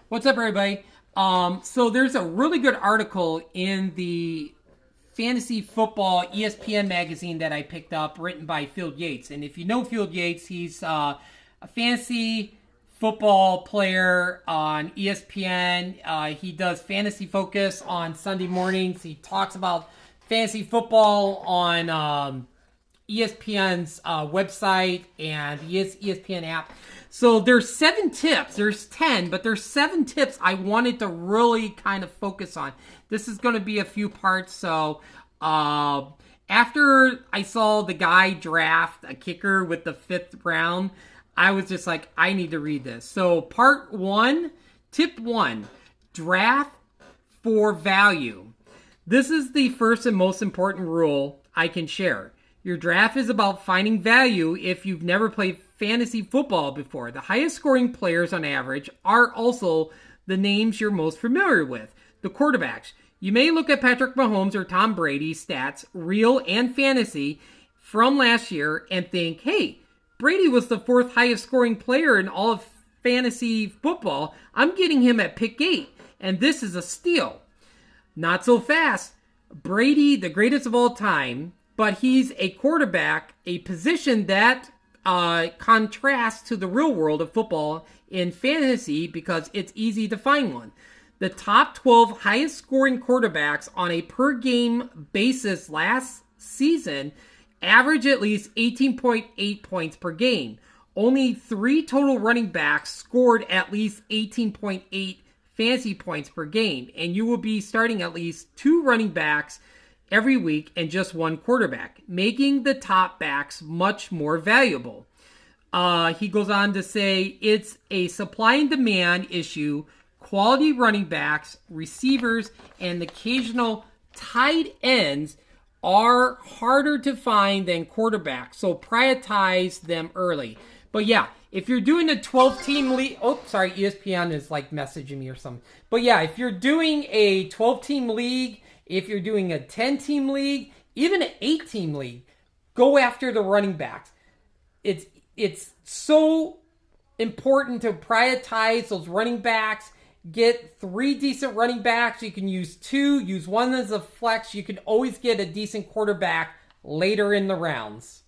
What's up, everybody? So there's a really good article in the fantasy football ESPN magazine that I picked up, written by Phil Yates. And if you know Phil Yates, he's a fantasy football player on ESPN. He does Fantasy Focus on Sunday mornings. He talks about fantasy football on ESPN's website and the ESPN app. So there's 7 tips. There's 10, but there's 7 tips I wanted to really kind of focus on. This is going to be a few parts. So after I saw the guy draft a kicker with the 5th round, I was just like, I need to read this. So part 1, tip 1, draft for value. This is the first and most important rule I can share. Your draft is about finding value if you've never played fantasy football before. The highest scoring players on average are also the names you're most familiar with, the quarterbacks. You may look at Patrick Mahomes or Tom Brady's stats, real and fantasy, from last year and think, hey, Brady was the 4th highest scoring player in all of fantasy football. I'm getting him at pick 8, and this is a steal. Not so fast. Brady, the greatest of all time, but he's a quarterback, a position that contrasts to the real world of football in fantasy because it's easy to find one. The top 12 highest scoring quarterbacks on a per game basis last season average at least 18.8 points per game. Only 3 total running backs scored at least 18.8 fantasy points per game, and you will be starting at least 2 running backs every week and just 1 quarterback, making the top backs much more valuable. He goes on to say it's a supply and demand issue. Quality running backs, receivers, and occasional tight ends are harder to find than quarterbacks, so prioritize them early. But yeah, if you're doing a 12-team league... Oh, sorry, ESPN is like messaging me or something. But yeah, if you're doing a 12-team league, if you're doing a 10-team league, even an 8-team league, go after the running backs. It's so important to prioritize those running backs. Get 3 decent running backs. You can use 2, use 1 as a flex. You can always get a decent quarterback later in the rounds.